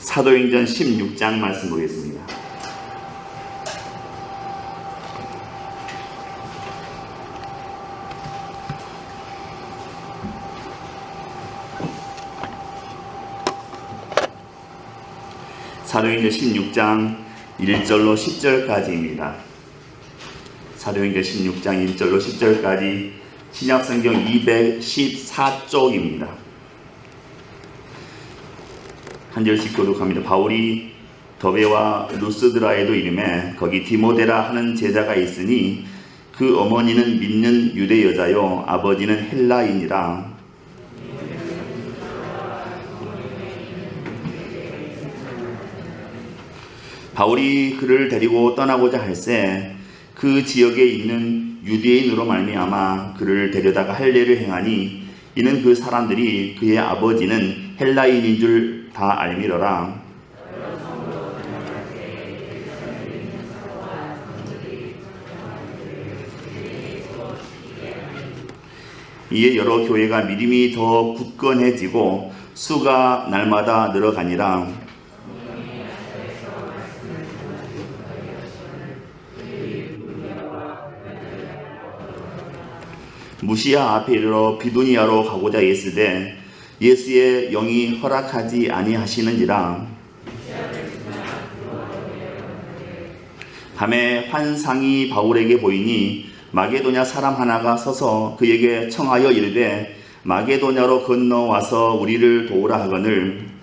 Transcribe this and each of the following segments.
사도행전 16장 말씀 보겠습니다. 사도행전 16장 1절로 10절까지입니다. 사도행전 16장 1절로 10절까지 신약성경 214쪽입니다. 한 절씩 교독합니다. 바울이 더베와 루스드라에도 이르매 거기 디모데라 하는 제자가 있으니 그 어머니는 믿는 유대 여자요 아버지는 헬라인이라. 바울이 그를 데리고 떠나고자 할새 그 지역에 있는 유대인으로 말미암아 그를 데려다가 할례를 행하니 이는 그 사람들이 그의 아버지는 헬라인인 줄 다 알미러라. 이에 여러 교회가 믿음이 더 굳건해지고 수가 날마다 늘어가니라. 무시아 앞에 이르러 비두니아로 가고자 했으되 예수의 영이 허락하지 아니하시는지라. 밤에 환상이 바울에게 보이니 마게도냐 사람 하나가 서서 그에게 청하여 이르되 마게도냐로 건너와서 우리를 도우라 하거늘.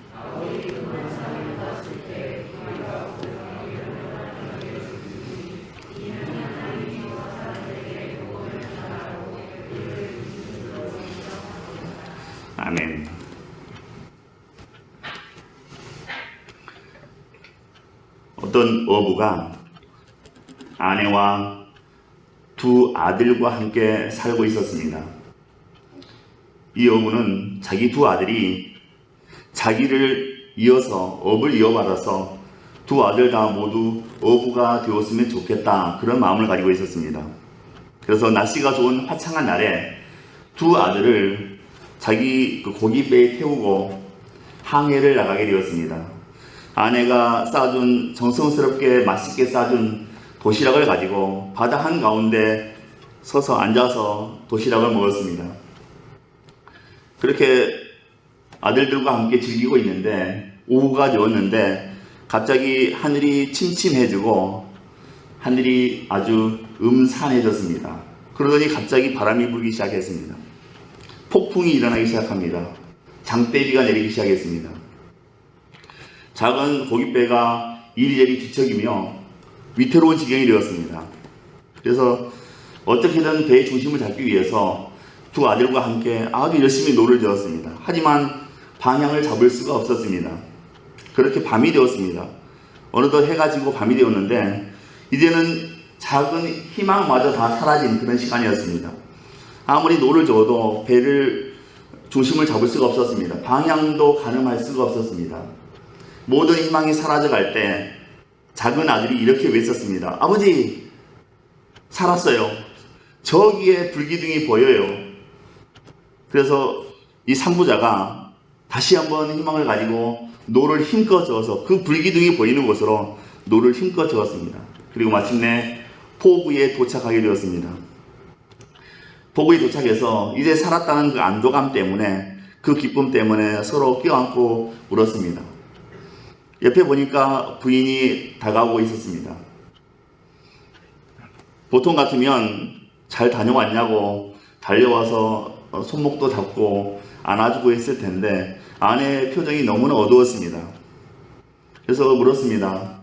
아멘. 어떤 어부가 아내와 두 아들과 함께 살고 있었습니다. 이 어부는 자기 두 아들이 자기를 이어서 업을 이어받아서 두 아들 다 모두 어부가 되었으면 좋겠다, 그런 마음을 가지고 있었습니다. 그래서 날씨가 좋은 화창한 날에 두 아들을 자기 그 고깃배에 태우고 항해를 나가게 되었습니다. 아내가 싸준, 정성스럽게 맛있게 싸준 도시락을 가지고 바다 한가운데 서서 앉아서 도시락을 먹었습니다. 그렇게 아들들과 함께 즐기고 있는데 오후가 되었는데 갑자기 하늘이 침침해지고 하늘이 아주 음산해졌습니다. 그러더니 갑자기 바람이 불기 시작했습니다. 폭풍이 일어나기 시작합니다. 장대비가 내리기 시작했습니다. 작은 고깃배가 이리저리 뒤척이며 위태로운 지경이 되었습니다. 그래서 어떻게든 배의 중심을 잡기 위해서 두 아들과 함께 아주 열심히 노를 저었습니다. 하지만 방향을 잡을 수가 없었습니다. 그렇게 밤이 되었습니다. 어느덧 해가 지고 밤이 되었는데 이제는 작은 희망마저 다 사라진 그런 시간이었습니다. 아무리 노를 저어도 배를 중심을 잡을 수가 없었습니다. 방향도 가늠할 수가 없었습니다. 모든 희망이 사라져갈 때 작은 아들이 이렇게 외쳤습니다. 아버지, 살았어요. 저기에 불기둥이 보여요. 그래서 이 산부자가 다시 한번 희망을 가지고 노를 힘껏 저어서 그 불기둥이 보이는 곳으로 노를 힘껏 저었습니다. 그리고 마침내 포구에 도착하게 되었습니다. 포구에 도착해서 이제 살았다는 그 안도감 때문에, 그 기쁨 때문에 서로 껴안고 울었습니다. 옆에 보니까 부인이 다가오고 있었습니다. 보통 같으면 잘 다녀왔냐고 달려와서 손목도 잡고 안아주고 했을 텐데 아내의 표정이 너무나 어두웠습니다. 그래서 물었습니다.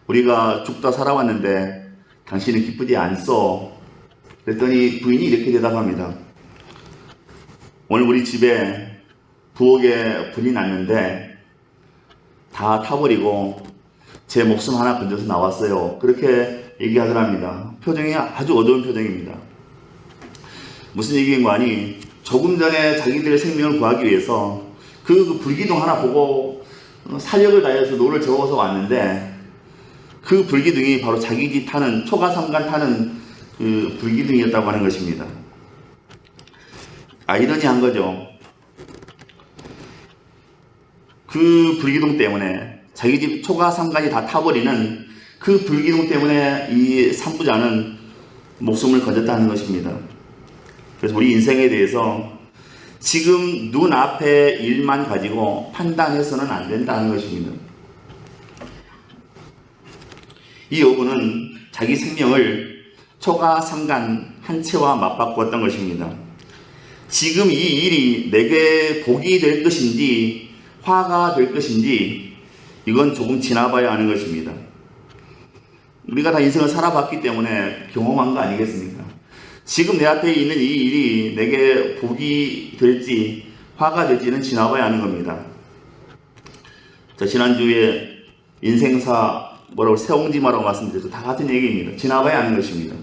우리가 죽다 살아왔는데 당신은 기쁘지 않소? 그랬더니 부인이 이렇게 대답합니다. 오늘 우리 집에 부엌에 불이 났는데 다 타버리고 제 목숨 하나 건져서 나왔어요. 그렇게 얘기하더랍니다. 표정이 아주 어두운 표정입니다. 무슨 얘기인가 하니 조금 전에 자기들의 생명을 구하기 위해서 그 불기둥 하나 보고 사력을 다해서 노를 저어서 왔는데 그 불기둥이 바로 자기 집 타는, 초가삼간 타는 그 불기둥이었다고 하는 것입니다. 아이러니한 거죠. 그 불기둥 때문에 자기 집 초가 삼간이 다 타버리는 그 불기둥 때문에 이 삼부자는 목숨을 건졌다는 것입니다. 그래서 우리 인생에 대해서 지금 눈앞의 일만 가지고 판단해서는 안 된다는 것입니다. 이 여부는 자기 생명을 초가 삼간 한 채와 맞바꾸었던 것입니다. 지금 이 일이 내게 복이 될 것인지 화가 될 것인지 이건 조금 지나봐야 하는 것입니다. 우리가 다 인생을 살아봤기 때문에 경험한 거 아니겠습니까? 지금 내 앞에 있는 이 일이 내게 복이 될지 화가 될지는 지나봐야 하는 겁니다. 자, 지난주에 인생사 세옹지마라고 말씀드렸죠. 다 같은 얘기입니다. 지나봐야 하는 것입니다.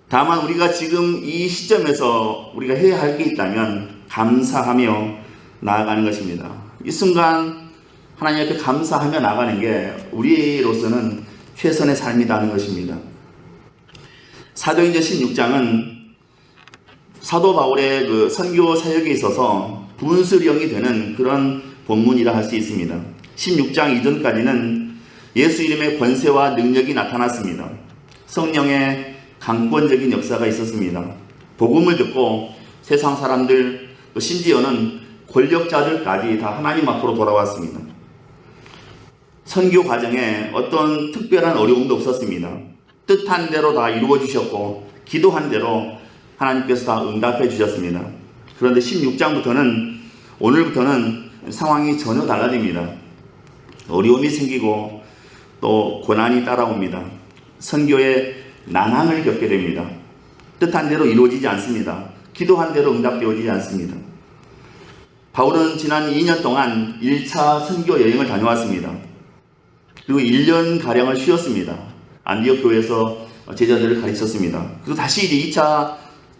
다만 우리가 지금 이 시점에서 우리가 해야 할 게 있다면 감사하며 나아가는 것입니다. 이 순간 하나님 앞에 감사하며 나가는 게 우리로서는 최선의 삶이라는 것입니다. 사도행전 16장은 사도 바울의 그 선교 사역에 있어서 분수령이 되는 그런 본문이라 할 수 있습니다. 16장 이전까지는 예수 이름의 권세와 능력이 나타났습니다. 성령의 강권적인 역사가 있었습니다. 복음을 듣고 세상 사람들, 또 심지어는 권력자들까지 다 하나님 앞으로 돌아왔습니다. 선교 과정에 어떤 특별한 어려움도 없었습니다. 뜻한 대로 다 이루어 주셨고 기도한 대로 하나님께서 다 응답해 주셨습니다. 그런데 16장부터는 오늘부터는 상황이 전혀 달라집니다. 어려움이 생기고 또 고난이 따라옵니다. 선교에 난항을 겪게 됩니다. 뜻한 대로 이루어지지 않습니다. 기도한 대로 응답되어지지 않습니다. 바울은 지난 2년 동안 1차 선교 여행을 다녀왔습니다. 그리고 1년가량을 쉬었습니다. 안디옥 교회에서 제자들을 가르쳤습니다. 그리고 다시 이제 2차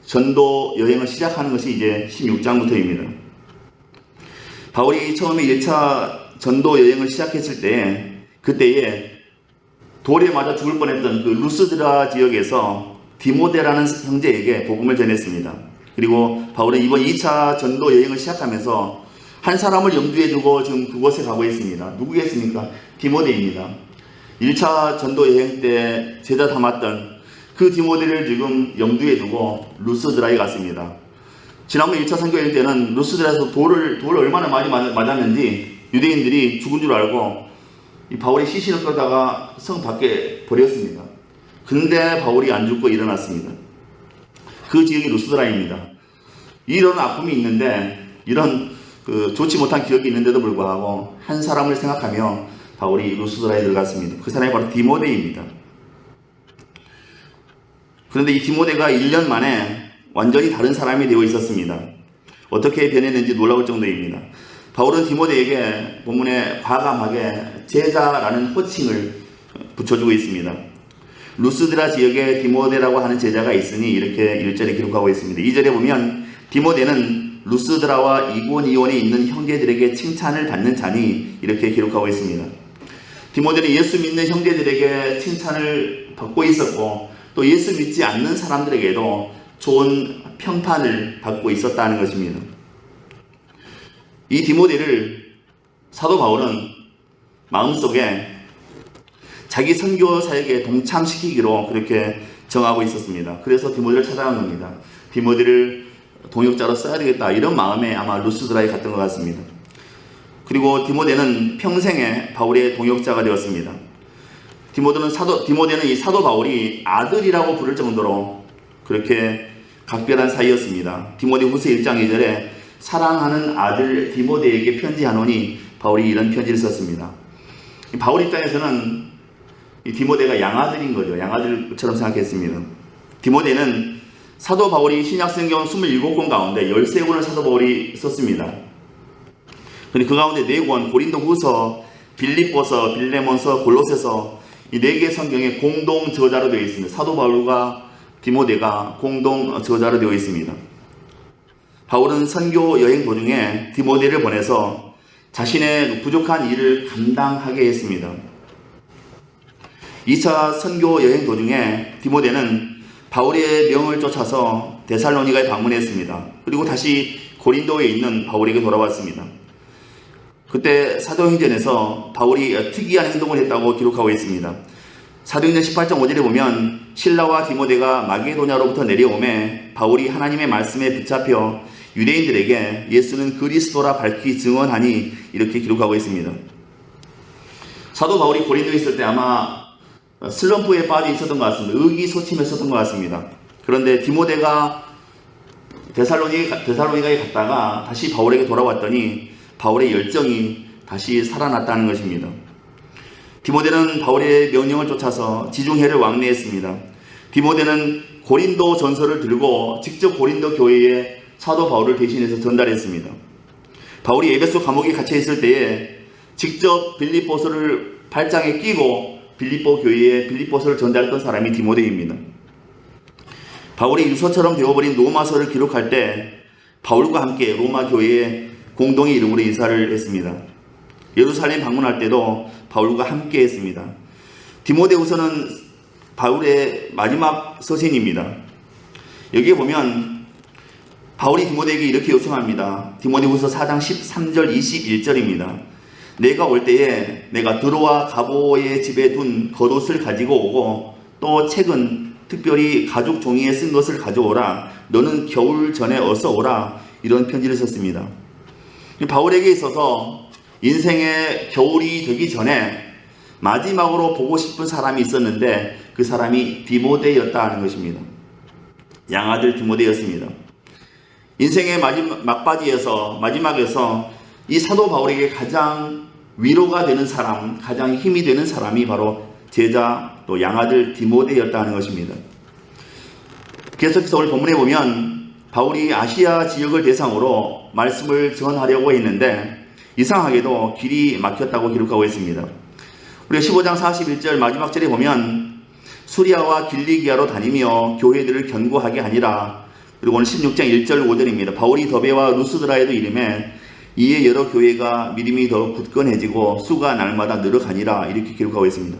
전도 여행을 시작하는 것이 이제 16장부터입니다. 바울이 처음에 1차 전도 여행을 시작했을 때 그때에 돌에 맞아 죽을 뻔했던 그 루스드라 지역에서 디모데라는 형제에게 복음을 전했습니다. 그리고 바울은 이번 2차 전도 여행을 시작하면서 한 사람을 염두에 두고 지금 그곳에 가고 있습니다. 누구겠습니까? 디모데입니다. 1차 전도 여행 때 제자 삼았던 그 디모데를 지금 염두에 두고 루스드라에 갔습니다. 지난번 1차 선교 여행 때는 루스드라에서 돌을 얼마나 많이 맞았는지 유대인들이 죽은 줄 알고 이 바울이 시신을 끌다가 성 밖에 버렸습니다. 근데 바울이 안 죽고 일어났습니다. 그 지역이 루스드라입니다. 이런 아픔이 있는데 이런 좋지 못한 기억이 있는데도 불구하고 한 사람을 생각하며 바울이 루스드라에 들어갔습니다. 그 사람이 바로 디모데입니다. 그런데 이 디모데가 1년 만에 완전히 다른 사람이 되어 있었습니다. 어떻게 변했는지 놀라울 정도입니다. 바울은 디모데에게 본문에 과감하게 제자라는 호칭을 붙여주고 있습니다. 루스드라 지역에 디모데라고 하는 제자가 있으니 이렇게 1절에 기록하고 있습니다. 2절에 보면 디모데는 루스드라와 이고니온에 있는 형제들에게 칭찬을 받는 자니 이렇게 기록하고 있습니다. 디모데는 예수 믿는 형제들에게 칭찬을 받고 있었고 또 예수 믿지 않는 사람들에게도 좋은 평판을 받고 있었다는 것입니다. 이 디모데를 사도 바울은 마음속에 자기 선교 사역에 동참시키기로 그렇게 정하고 있었습니다. 그래서 디모데를 찾아간 겁니다. 디모데를 동역자로 써야 되겠다 이런 마음에 아마 루스드라에 갔던 것 같습니다. 그리고 디모데는 평생에 바울의 동역자가 되었습니다. 디모데는 이 사도 바울이 아들이라고 부를 정도로 그렇게 각별한 사이였습니다. 디모데후서 1장 2절에 사랑하는 아들 디모데에게 편지하노니 바울이 이런 편지를 썼습니다. 바울 입장에서는 이 디모데가 양아들인 거죠. 양아들처럼 생각했습니다. 디모데는 사도 바울이 신약성경 27권 가운데 13권을 사도 바울이 썼습니다. 그런데 그 가운데 4권 고린도후서, 빌립보서, 빌레몬서, 골로새서 이 4개 성경에 공동 저자로 되어 있습니다. 사도 바울과 디모데가 공동 저자로 되어 있습니다. 바울은 선교 여행 도중에 디모데를 보내서 자신의 부족한 일을 감당하게 했습니다. 2차 선교 여행 도중에 디모데는 바울의 명을 쫓아서 데살로니가에 방문했습니다. 그리고 다시 고린도에 있는 바울에게 돌아왔습니다. 그때 사도행전에서 바울이 특이한 행동을 했다고 기록하고 있습니다. 사도행전 18장 5절에 보면 실라와 디모데가 마게도냐로부터 내려오매 바울이 하나님의 말씀에 붙잡혀 유대인들에게 예수는 그리스도라 밝히 증언하니 이렇게 기록하고 있습니다. 사도 바울이 고린도에 있을 때 아마 슬럼프에 빠져 있었던 것 같습니다. 의기소침했었던 것 같습니다. 그런데 디모데가 데살로니가에 갔다가 다시 바울에게 돌아왔더니 바울의 열정이 다시 살아났다는 것입니다. 디모데는 바울의 명령을 쫓아서 지중해를 왕래했습니다. 디모데는 고린도 전서를 들고 직접 고린도 교회에 사도 바울을 대신해서 전달했습니다. 바울이 에베소 감옥에 갇혀 있을 때에 직접 빌립보서를 발장에 끼고 빌립보 교회에 빌립보서를 전달했던 사람이 디모데입니다. 바울이 유서처럼 되어버린 로마서를 기록할 때 바울과 함께 로마 교회에 공동의 이름으로 인사를 했습니다. 예루살렘 방문할 때도 바울과 함께 했습니다. 디모데후서는 바울의 마지막 서신입니다. 여기에 보면 바울이 디모데에게 이렇게 요청합니다. 디모데후서 4장 13절 21절입니다. 내가 올 때에 내가 드로와 가보의 집에 둔 겉옷을 가지고 오고 또 책은 특별히 가죽 종이에 쓴 것을 가져오라. 너는 겨울 전에 어서 오라. 이런 편지를 썼습니다. 바울에게 있어서 인생의 겨울이 되기 전에 마지막으로 보고 싶은 사람이 있었는데 그 사람이 디모데였다 하는 것입니다. 양아들 디모데였습니다. 인생의 막바지에서 마지막에서 이 사도 바울에게 가장 위로가 되는 사람, 가장 힘이 되는 사람이 바로 제자 또 양아들 디모데였다 하는 것입니다. 계속해서 오늘 본문에 보면 바울이 아시아 지역을 대상으로 말씀을 전하려고 했는데 이상하게도 길이 막혔다고 기록하고 있습니다. 우리가 15장 41절 마지막 절에 보면 수리아와 길리기아로 다니며 교회들을 견고하게 하니라. 그리고 오늘 16장 1절 5절입니다. 바울이 더베와 루스드라에도 이름에 이에 여러 교회가 믿음이 더 굳건해지고 수가 날마다 늘어가니라. 이렇게 기록하고 있습니다.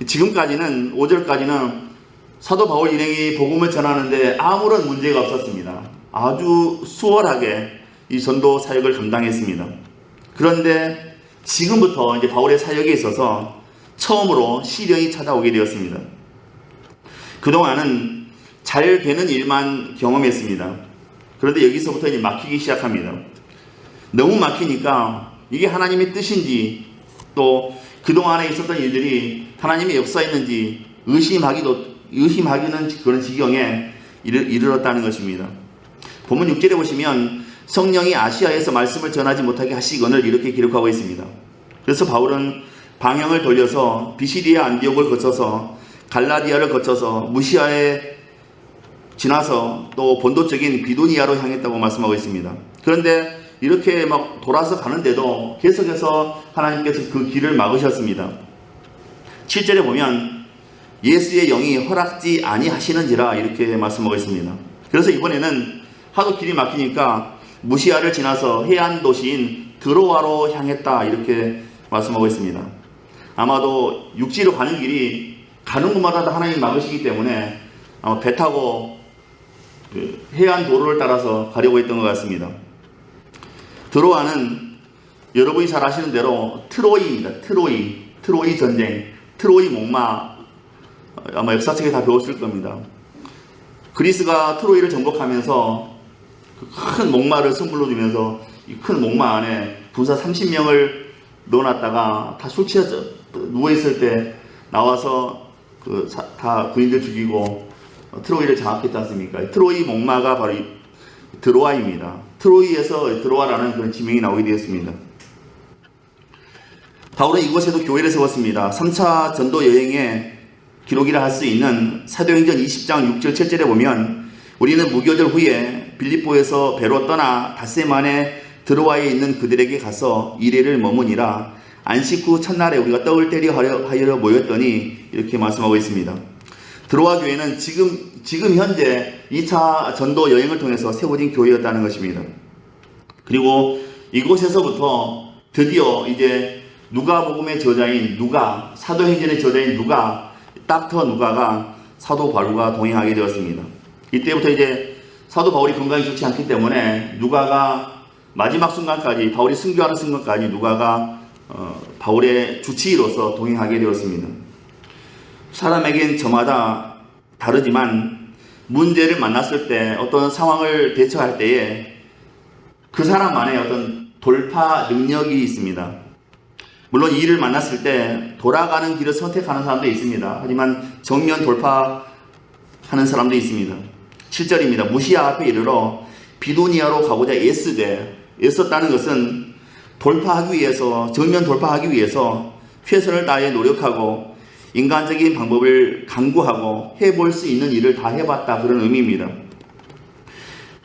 지금까지는 5절까지는 사도 바울 일행이 복음을 전하는데 아무런 문제가 없었습니다. 아주 수월하게 이 전도 사역을 감당했습니다. 그런데 지금부터 이제 바울의 사역에 있어서 처음으로 시련이 찾아오게 되었습니다. 그동안은 잘 되는 일만 경험했습니다. 그런데 여기서부터 이제 막히기 시작합니다. 너무 막히니까 이게 하나님의 뜻인지 또 그동안에 있었던 일들이 하나님의 역사였는지 의심하기는 그런 지경에 이르렀다는 것입니다. 본문 6절에 보시면 성령이 아시아에서 말씀을 전하지 못하게 하시거늘 이렇게 기록하고 있습니다. 그래서 바울은 방향을 돌려서 비시디아 안디옥을 거쳐서 갈라디아를 거쳐서 무시아에 지나서 또 본토적인 비두니아로 향했다고 말씀하고 있습니다. 그런데 이렇게 막 돌아서 가는데도 계속해서 하나님께서 그 길을 막으셨습니다. 7절에 보면 예수의 영이 허락지 아니하시는지라 이렇게 말씀하고 있습니다. 그래서 이번에는 하도 길이 막히니까 무시아를 지나서 해안 도시인 드로아로 향했다 이렇게 말씀하고 있습니다. 아마도 육지로 가는 길이 가는 곳마다 다 하나님 막으시기 때문에 아마 배 타고 그 해안 도로를 따라서 가려고 했던 것 같습니다. 드로아는 여러분이 잘 아시는 대로 트로이입니다. 트로이 전쟁, 트로이 목마 아마 역사책에 다 배웠을 겁니다. 그리스가 트로이를 정복하면서 큰 목마를 선물로 주면서 이 큰 목마 안에 군사 30명을 넣어놨다가 다 술 취해서 누워있을 때 나와서 다 군인들 죽이고 트로이를 장악했지 않습니까? 트로이 목마가 바로 드로아입니다. 트로이에서 드로아라는 그런 지명이 나오게 되었습니다. 바울은 이곳에도 교회를 세웠습니다. 3차 전도 여행의 기록이라 할 수 있는 사도행전 20장 6절 7절에 보면 우리는 무교절 후에 빌립보에서 배로 떠나 닷새만에 드로아에 있는 그들에게 가서 이래를 머무니라. 안식 후 첫날에 우리가 떡을 때려 하여 모였더니 이렇게 말씀하고 있습니다. 드로아 교회는 지금 현재 2차 전도 여행을 통해서 세워진 교회였다는 것입니다. 그리고 이곳에서부터 드디어 이제 누가복음의 저자인 누가, 사도행전의 저자인 누가, 닥터 누가가 사도 바울과 동행하게 되었습니다. 이때부터 이제 사도 바울이 건강이 좋지 않기 때문에 누가가 마지막 순간까지, 바울이 순교하는 순간까지 누가가 바울의 주치의로서 동행하게 되었습니다. 사람에겐 저마다 다르지만 문제를 만났을 때, 어떤 상황을 대처할 때에 그 사람만의 어떤 돌파 능력이 있습니다. 물론 이 일을 만났을 때 돌아가는 길을 선택하는 사람도 있습니다. 하지만 정면 돌파하는 사람도 있습니다. 7절입니다. 무시아 앞에 이르러 비도니아로 가고자 애썼다는 것은 돌파하기 위해서, 정면 돌파하기 위해서 최선을 다해 노력하고 인간적인 방법을 강구하고 해볼 수 있는 일을 다 해봤다, 그런 의미입니다.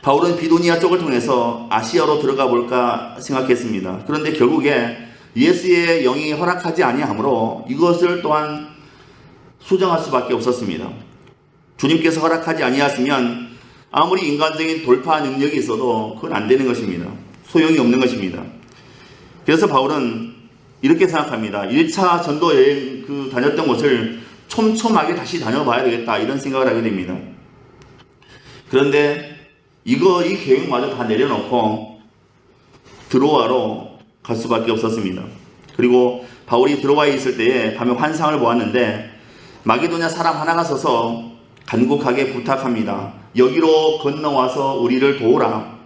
바울은 비도니아 쪽을 통해서 아시아로 들어가 볼까 생각했습니다. 그런데 결국에 예수의 영이 허락하지 아니하므로 이것을 또한 수정할 수밖에 없었습니다. 주님께서 허락하지 아니하시면 아무리 인간적인 돌파 능력이 있어도 그건 안 되는 것입니다. 소용이 없는 것입니다. 그래서 바울은 이렇게 생각합니다. 1차 전도 여행 다녔던 곳을 촘촘하게 다시 다녀봐야 되겠다, 이런 생각을 하게 됩니다. 그런데 이 계획마저 다 내려놓고 드로아로 갈 수밖에 없었습니다. 그리고 바울이 드로아에 있을 때에 밤에 환상을 보았는데 마게도냐 사람 하나가 서서 간곡하게 부탁합니다. 여기로 건너와서 우리를 도우라.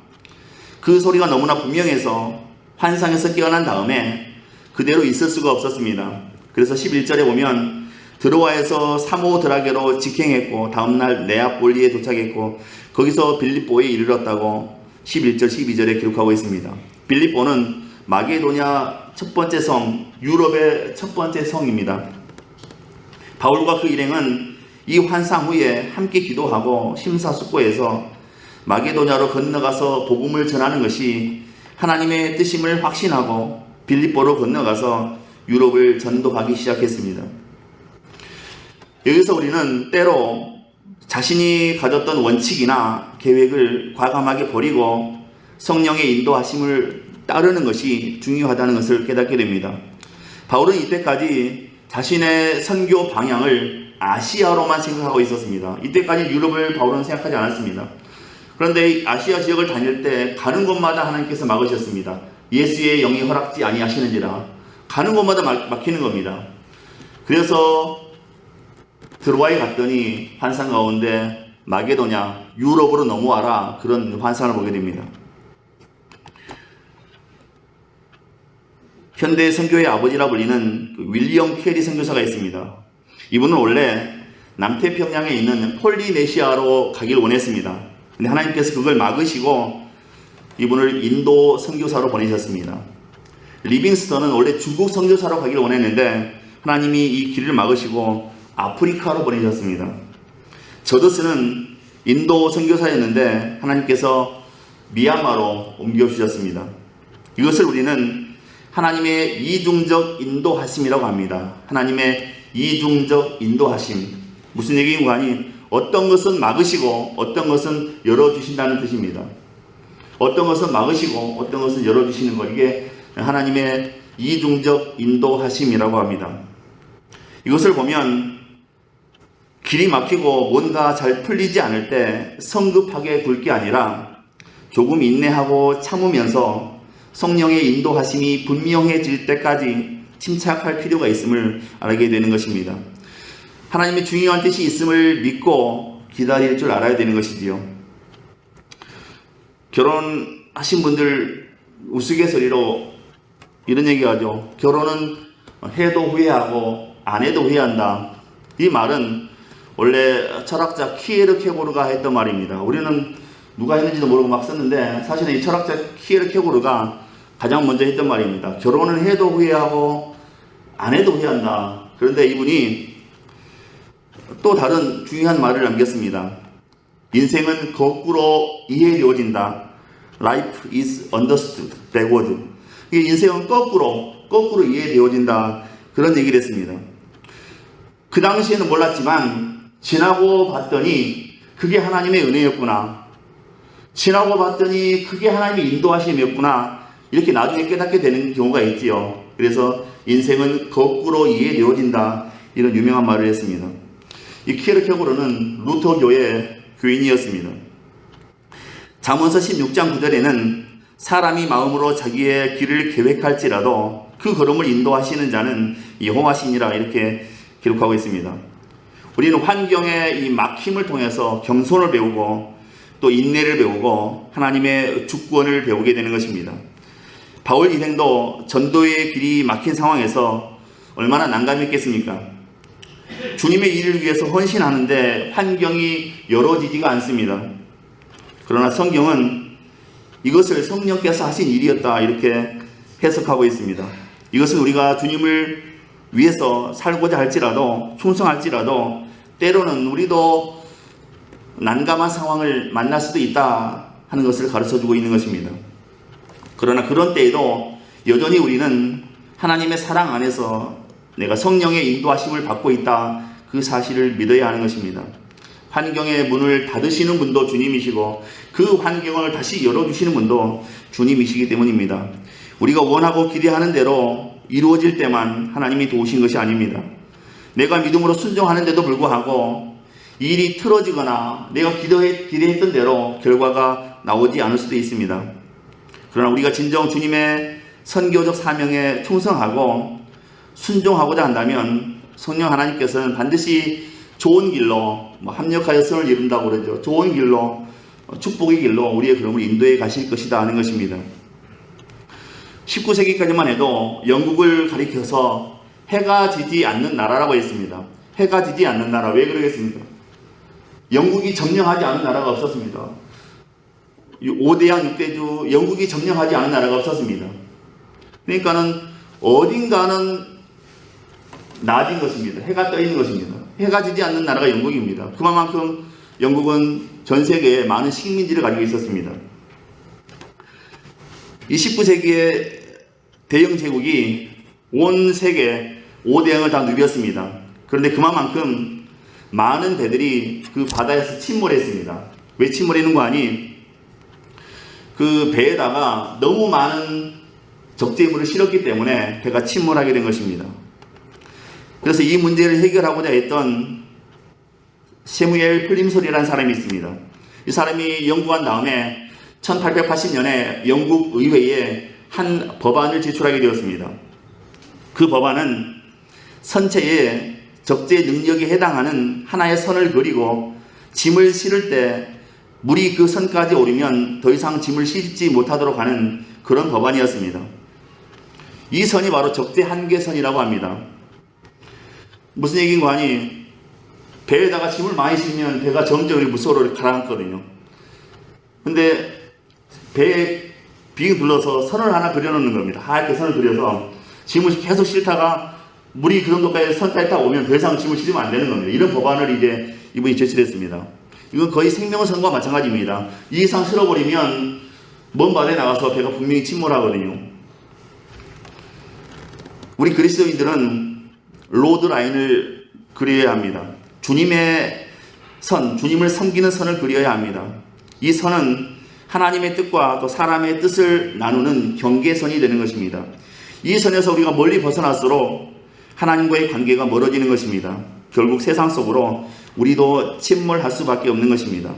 그 소리가 너무나 분명해서 환상에서 깨어난 다음에 그대로 있을 수가 없었습니다. 그래서 11절에 보면 드로아에서 사모드라게로 직행했고 다음날 네아폴리에 도착했고 거기서 빌립보에 이르렀다고 11절 12절에 기록하고 있습니다. 빌립보는 마게도냐 첫 번째 성, 유럽의 첫 번째 성입니다. 바울과 그 일행은 이 환상 후에 함께 기도하고 심사숙고해서 마게도냐로 건너가서 복음을 전하는 것이 하나님의 뜻임을 확신하고 빌립보로 건너가서 유럽을 전도하기 시작했습니다. 여기서 우리는 때로 자신이 가졌던 원칙이나 계획을 과감하게 버리고 성령의 인도하심을 따르는 것이 중요하다는 것을 깨닫게 됩니다. 바울은 이때까지 자신의 선교 방향을 아시아로만 생각하고 있었습니다. 이때까지 유럽을 바울은 생각하지 않았습니다. 그런데 아시아 지역을 다닐 때 가는 곳마다 하나님께서 막으셨습니다. 예수의 영이 허락지 아니하시는지라. 가는 곳마다 막히는 겁니다. 그래서 드로아에 갔더니 환상 가운데 마게도냐, 유럽으로 넘어와라, 그런 환상을 보게 됩니다. 현대 선교의 아버지라 불리는 윌리엄 캐리 선교사가 있습니다. 이분은 원래 남태평양에 있는 폴리네시아로 가기를 원했습니다. 근데 하나님께서 그걸 막으시고 이분을 인도 선교사로 보내셨습니다. 리빙스턴은 원래 중국 선교사로 가기를 원했는데 하나님이 이 길을 막으시고 아프리카로 보내셨습니다. 저더스는 인도 선교사였는데 하나님께서 미얀마로 옮겨주셨습니다. 이것을 우리는 하나님의 이중적 인도하심이라고 합니다. 하나님의 이중적 인도하심. 무슨 얘기인가 하니 어떤 것은 막으시고 어떤 것은 열어주신다는 뜻입니다. 어떤 것은 막으시고 어떤 것은 열어주시는 것, 이게 하나님의 이중적 인도하심이라고 합니다. 이것을 보면 길이 막히고 뭔가 잘 풀리지 않을 때 성급하게 굴 게 아니라 조금 인내하고 참으면서 성령의 인도하심이 분명해질 때까지 침착할 필요가 있음을 알게 되는 것입니다. 하나님의 중요한 뜻이 있음을 믿고 기다릴 줄 알아야 되는 것이지요. 결혼하신 분들 우스갯소리로 이런 얘기하죠. 결혼은 해도 후회하고 안 해도 후회한다. 이 말은 원래 철학자 키에르 케고르가 했던 말입니다. 우리는 누가 했는지도 모르고 막 썼는데 사실은 이 철학자 키에르 케고르가 가장 먼저 했던 말입니다. 결혼은 해도 후회하고 안 해도 후회한다. 그런데 이분이 또 다른 중요한 말을 남겼습니다. 인생은 거꾸로 이해되어진다. Life is understood backward. 이게 인생은 거꾸로 이해되어진다. 그런 얘기를 했습니다. 그 당시에는 몰랐지만 지나고 봤더니 그게 하나님의 은혜였구나. 지나고 봤더니 그게 하나님의 인도하심이었구나. 이렇게 나중에 깨닫게 되는 경우가 있지요. 그래서 인생은 거꾸로 이해되어진다. 이런 유명한 말을 했습니다. 이 키에르케고르는 루터교의 교인이었습니다. 잠언서 16장 9절에는 사람이 마음으로 자기의 길을 계획할지라도 그 걸음을 인도하시는 자는 여호와시니라 이렇게 기록하고 있습니다. 우리는 환경의 이 막힘을 통해서 겸손을 배우고 또 인내를 배우고 하나님의 주권을 배우게 되는 것입니다. 바울 인생도 전도의 길이 막힌 상황에서 얼마나 난감했겠습니까? 주님의 일을 위해서 헌신하는데 환경이 열어지지가 않습니다. 그러나 성경은 이것을 성령께서 하신 일이었다 이렇게 해석하고 있습니다. 이것은 우리가 주님을 위해서 살고자 할지라도 충성할지라도 때로는 우리도 난감한 상황을 만날 수도 있다 하는 것을 가르쳐주고 있는 것입니다. 그러나 그런 때에도 여전히 우리는 하나님의 사랑 안에서 내가 성령의 인도하심을 받고 있다 그 사실을 믿어야 하는 것입니다. 환경의 문을 닫으시는 분도 주님이시고 그 환경을 다시 열어주시는 분도 주님이시기 때문입니다. 우리가 원하고 기대하는 대로 이루어질 때만 하나님이 도우신 것이 아닙니다. 내가 믿음으로 순종하는데도 불구하고 일이 틀어지거나 내가 기대했던 대로 결과가 나오지 않을 수도 있습니다. 그러나 우리가 진정 주님의 선교적 사명에 충성하고 순종하고자 한다면 성령 하나님께서는 반드시 좋은 길로 합력하여 선을 이룬다고 그러죠. 좋은 길로 축복의 길로 우리의 걸음을 인도해 가실 것이다 하는 것입니다. 19세기까지만 해도 영국을 가리켜서 해가 지지 않는 나라라고 했습니다. 해가 지지 않는 나라, 왜 그러겠습니까? 영국이 점령하지 않은 나라가 없었습니다. 5대양 6대주 영국이 점령하지 않은 나라가 없었습니다. 그러니까는 어딘가는 낮은 것입니다. 해가 떠 있는 것입니다. 해가 지지 않는 나라가 영국입니다. 그만큼 영국은 전 세계에 많은 식민지를 가지고 있었습니다. 이 19세기의 대영 제국이 온 세계 5대양을 다 누볐습니다. 그런데 그만큼 많은 배들이 그 바다에서 침몰했습니다. 왜 침몰했는 거 아니? 그 배에다가 너무 많은 적재물을 실었기 때문에 배가 침몰하게 된 것입니다. 그래서 이 문제를 해결하고자 했던 세무엘 플림솔이라는 사람이 있습니다. 이 사람이 연구한 다음에 1880년에 영국 의회에 한 법안을 제출하게 되었습니다. 그 법안은 선체에 적재 능력에 해당하는 하나의 선을 그리고 짐을 실을 때 물이 그 선까지 오르면 더 이상 짐을 실지 못하도록 하는 그런 법안이었습니다. 이 선이 바로 적재 한계선이라고 합니다. 무슨 얘기인가 하니 배에다가 짐을 많이 실면 배가 점점 물속으로 가라앉거든요. 근데 배에 빙 둘러서 선을 하나 그려놓는 겁니다. 하얗게 선을 그려서 짐을 계속 실다가 물이 그 정도까지 선까지 딱 오면 더 이상 짐을 실으면 안 되는 겁니다. 이런 법안을 이제 이분이 제출했습니다. 이건 거의 생명선과 마찬가지입니다. 이 이상 실어버리면 먼 바다에 나가서 배가 분명히 침몰하거든요. 우리 그리스도인들은 로드 라인을 그려야 합니다. 주님의 선, 주님을 섬기는 선을 그려야 합니다. 이 선은 하나님의 뜻과 또 사람의 뜻을 나누는 경계선이 되는 것입니다. 이 선에서 우리가 멀리 벗어날수록 하나님과의 관계가 멀어지는 것입니다. 결국 세상 속으로 우리도 침몰할 수밖에 없는 것입니다.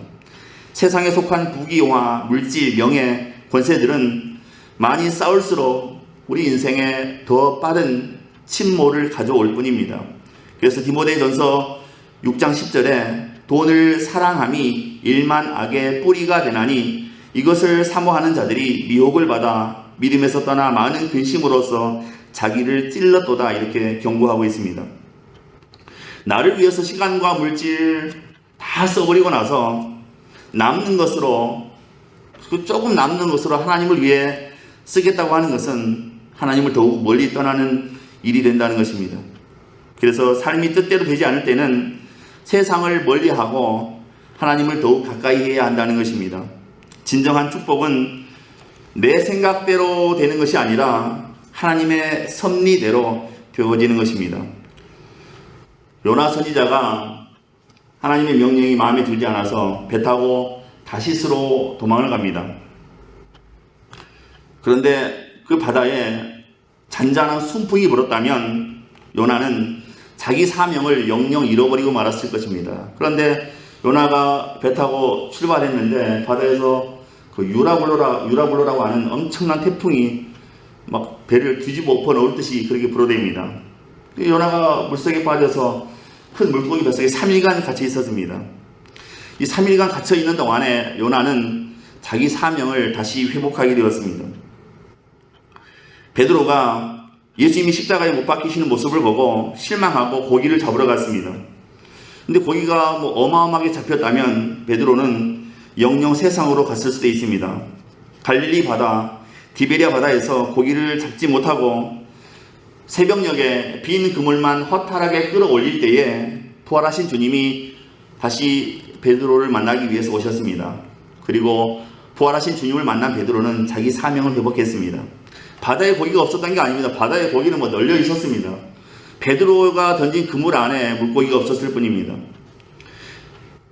세상에 속한 부귀영화, 물질, 명예, 권세들은 많이 쌓을수록 우리 인생에 더 빠른 침몰을 가져올 뿐입니다. 그래서 디모데전서 6장 10절에 돈을 사랑함이 일만 악의 뿌리가 되나니 이것을 사모하는 자들이 미혹을 받아 믿음에서 떠나 많은 근심으로써 자기를 찔렀도다 이렇게 경고하고 있습니다. 나를 위해서 시간과 물질 다 써버리고 나서 남는 것으로 조금 남는 것으로 하나님을 위해 쓰겠다고 하는 것은 하나님을 더욱 멀리 떠나는 일이 된다는 것입니다. 그래서 삶이 뜻대로 되지 않을 때는 세상을 멀리하고 하나님을 더욱 가까이 해야 한다는 것입니다. 진정한 축복은 내 생각대로 되는 것이 아니라 하나님의 섭리대로 되어지는 것입니다. 요나 선지자가 하나님의 명령이 마음에 들지 않아서 배 타고 다시스로 도망을 갑니다. 그런데 그 바다에 잔잔한 순풍이 불었다면 요나는 자기 사명을 영영 잃어버리고 말았을 것입니다. 그런데 요나가 배 타고 출발했는데 바다에서 그 유라블로라고 하는 엄청난 태풍이 막 배를 뒤집어 엎어 놓을 듯이 그렇게 불어댑니다. 요나가 물속에 빠져서 큰 물고기 뱃속에 3일간 갇혀 있었습니다. 이 3일간 갇혀 있는 동안에 요나는 자기 사명을 다시 회복하게 되었습니다. 베드로가 예수님이 십자가에 못 박히시는 모습을 보고 실망하고 고기를 잡으러 갔습니다. 근데 고기가 어마어마하게 잡혔다면 베드로는 영영 세상으로 갔을 수도 있습니다. 갈릴리 바다, 디베리아 바다에서 고기를 잡지 못하고 새벽녘에 빈 그물만 허탈하게 끌어올릴 때에 부활하신 주님이 다시 베드로를 만나기 위해서 오셨습니다. 그리고 부활하신 주님을 만난 베드로는 자기 사명을 회복했습니다. 바다에 고기가 없었던 게 아닙니다. 바다에 고기는 널려 있었습니다. 베드로가 던진 그물 안에 물고기가 없었을 뿐입니다.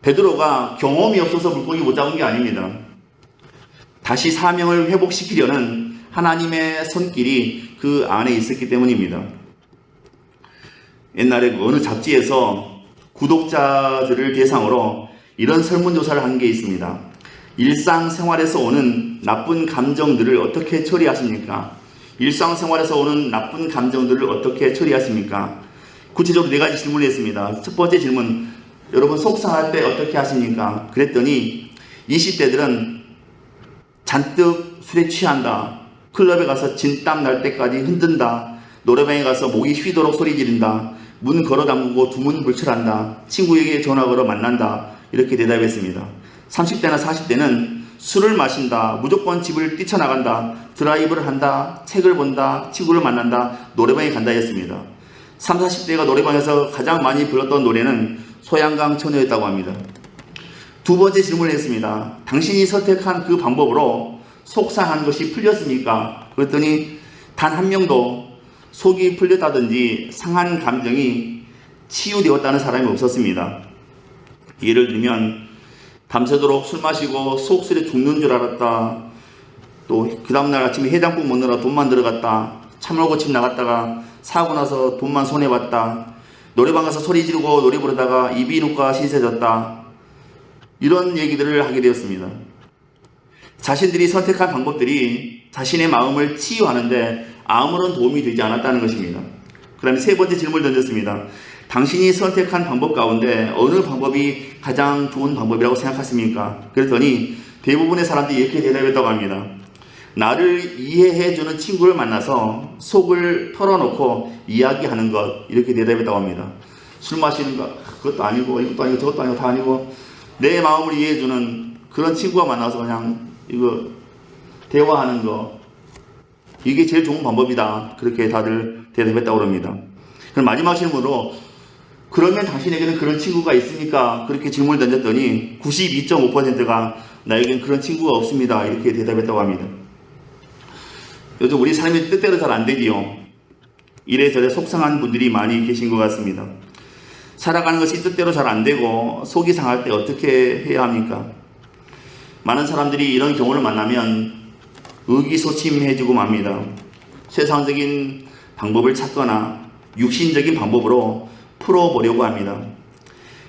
베드로가 경험이 없어서 물고기 못 잡은 게 아닙니다. 다시 사명을 회복시키려는 하나님의 손길이 그 안에 있었기 때문입니다. 옛날에 어느 잡지에서 구독자들을 대상으로 이런 설문조사를 한 게 있습니다. 일상생활에서 오는 나쁜 감정들을 어떻게 처리하십니까? 일상생활에서 오는 나쁜 감정들을 어떻게 처리하십니까? 구체적으로 4가지 질문을 했습니다. 첫 번째 질문, 여러분 속상할 때 어떻게 하십니까? 그랬더니 20대들은 잔뜩 술에 취한다, 클럽에 가서 진땀 날 때까지 흔든다, 노래방에 가서 목이 휘도록 소리 지른다, 문 걸어 잠그고 두문 불출한다, 친구에게 전화 걸어 만난다, 이렇게 대답했습니다. 30대나 40대는 술을 마신다, 무조건 집을 뛰쳐나간다, 드라이브를 한다, 책을 본다, 친구를 만난다, 노래방에 간다 했습니다. 30, 40대가 노래방에서 가장 많이 불렀던 노래는 소양강 처녀였다고 합니다. 두 번째 질문을 했습니다. 당신이 선택한 그 방법으로 속상한 것이 풀렸습니까? 그랬더니 단 한 명도 속이 풀렸다든지 상한 감정이 치유되었다는 사람이 없었습니다. 예를 들면 밤새도록 술 마시고 속술에 죽는 줄 알았다, 또 그 다음날 아침에 해장국 먹느라 돈만 들어갔다, 참을고침 나갔다가 사고 나서 돈만 손해봤다, 노래방 가서 소리 지르고 노래 부르다가 이비인후과 신세졌다, 이런 얘기들을 하게 되었습니다. 자신들이 선택한 방법들이 자신의 마음을 치유하는데 아무런 도움이 되지 않았다는 것입니다. 그 다음에 세 번째 질문을 던졌습니다. 당신이 선택한 방법 가운데 어느 방법이 가장 좋은 방법이라고 생각하십니까? 그랬더니 대부분의 사람들이 이렇게 대답했다고 합니다. 나를 이해해주는 친구를 만나서 속을 털어놓고 이야기하는 것, 이렇게 대답했다고 합니다. 술 마시는 것, 그것도 아니고 이것도 아니고 저것도 아니고 다 아니고 내 마음을 이해해주는 그런 친구가 만나서 그냥 이거 대화하는 거, 이게 제일 좋은 방법이다, 그렇게 다들 대답했다고 합니다. 그럼 마지막 질문으로 그러면 당신에게는 그런 친구가 있습니까? 그렇게 질문을 던졌더니 92.5%가 나에겐 그런 친구가 없습니다, 이렇게 대답했다고 합니다. 요즘 우리 삶이 뜻대로 잘 안 되지요. 이래저래 속상한 분들이 많이 계신 것 같습니다. 살아가는 것이 뜻대로 잘 안 되고 속이 상할 때 어떻게 해야 합니까? 많은 사람들이 이런 경우를 만나면 의기소침해지고 맙니다. 세상적인 방법을 찾거나 육신적인 방법으로 풀어보려고 합니다.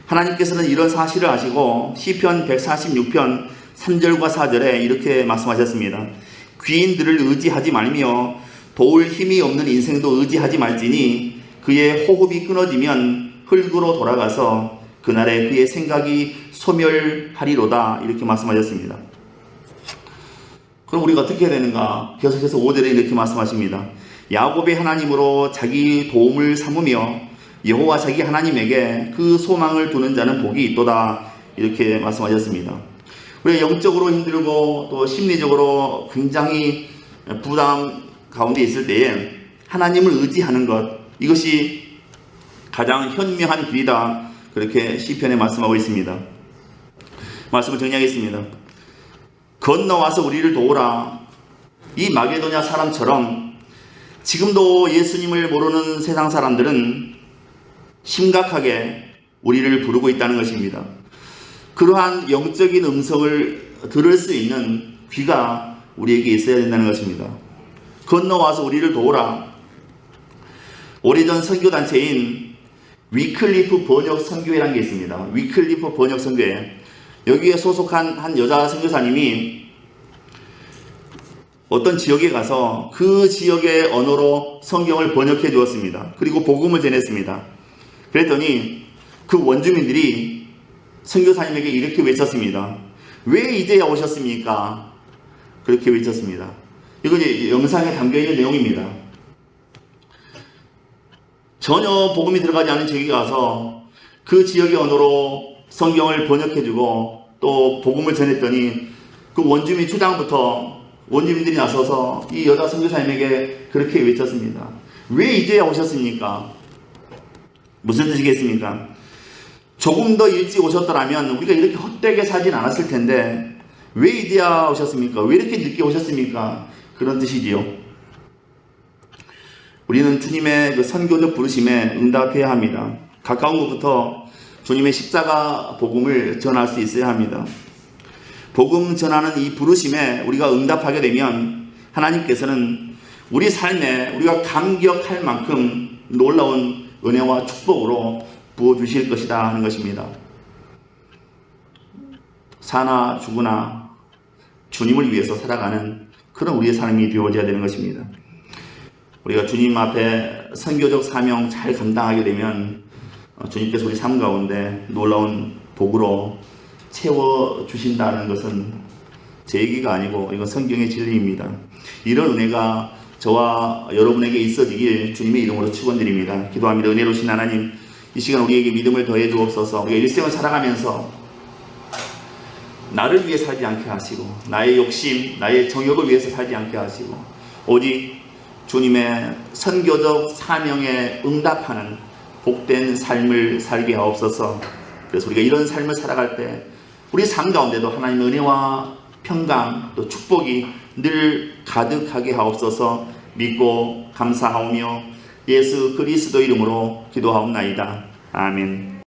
하나님께서는 이런 사실을 아시고 시편 146편 3절과 4절에 이렇게 말씀하셨습니다. 귀인들을 의지하지 말며 도울 힘이 없는 인생도 의지하지 말지니 그의 호흡이 끊어지면 흙으로 돌아가서 그날에 그의 생각이 소멸하리로다, 이렇게 말씀하셨습니다. 그럼 우리가 어떻게 해야 되는가? 계속해서 5절에 이렇게 말씀하십니다. 야곱의 하나님으로 자기 도움을 삼으며 여호와 자기 하나님에게 그 소망을 두는 자는 복이 있도다, 이렇게 말씀하셨습니다. 우리가 영적으로 힘들고 또 심리적으로 굉장히 부담 가운데 있을 때에 하나님을 의지하는 것, 이것이 가장 현명한 길이다, 그렇게 시편에 말씀하고 있습니다. 말씀을 정리하겠습니다. 건너와서 우리를 도우라. 이 마게도냐 사람처럼 지금도 예수님을 모르는 세상 사람들은 심각하게 우리를 부르고 있다는 것입니다. 그러한 영적인 음성을 들을 수 있는 귀가 우리에게 있어야 된다는 것입니다. 건너와서 우리를 도우라. 오래전 선교단체인 위클리프 번역 선교회라는 게 있습니다. 위클리프 번역 선교회. 여기에 소속한 한 여자 선교사님이 어떤 지역에 가서 그 지역의 언어로 성경을 번역해 주었습니다. 그리고 복음을 전했습니다. 그랬더니 그 원주민들이 선교사님에게 이렇게 외쳤습니다. 왜 이제야 오셨습니까? 그렇게 외쳤습니다. 이거 이제 영상에 담겨있는 내용입니다. 전혀 복음이 들어가지 않은 지역에 가서 그 지역의 언어로 성경을 번역해주고 또 복음을 전했더니 그 원주민 주장부터 원주민들이 나서서 이 여자 선교사님에게 그렇게 외쳤습니다. 왜 이제야 오셨습니까? 무슨 뜻이겠습니까? 조금 더 일찍 오셨더라면 우리가 이렇게 헛되게 살진 않았을 텐데 왜 이제야 오셨습니까? 왜 이렇게 늦게 오셨습니까? 그런 뜻이지요. 우리는 주님의 그 선교적 부르심에 응답해야 합니다. 가까운 곳부터 주님의 십자가 복음을 전할 수 있어야 합니다. 복음 전하는 이 부르심에 우리가 응답하게 되면 하나님께서는 우리 삶에 우리가 감격할 만큼 놀라운 은혜와 축복으로 부어주실 것이다 하는 것입니다. 사나 죽으나 주님을 위해서 살아가는 그런 우리의 삶이 되어져야 되는 것입니다. 우리가 주님 앞에 선교적 사명 잘 감당하게 되면 주님께서 우리 삶 가운데 놀라운 복으로 채워주신다는 것은 제 얘기가 아니고 이건 성경의 진리입니다. 이런 은혜가 저와 여러분에게 있어지길 주님의 이름으로 축원드립니다. 기도합니다. 은혜로우신 하나님, 이 시간 우리에게 믿음을 더해 주옵소서. 우리가 일생을 살아가면서 나를 위해 살지 않게 하시고 나의 욕심, 나의 정욕을 위해서 살지 않게 하시고 오직 주님의 선교적 사명에 응답하는 복된 삶을 살게 하옵소서. 그래서 우리가 이런 삶을 살아갈 때 우리 삶 가운데도 하나님의 은혜와 평강 또 축복이 늘 가득하게 하옵소서. 믿고 감사하오며 예수 그리스도 이름으로 기도하옵나이다. 아멘.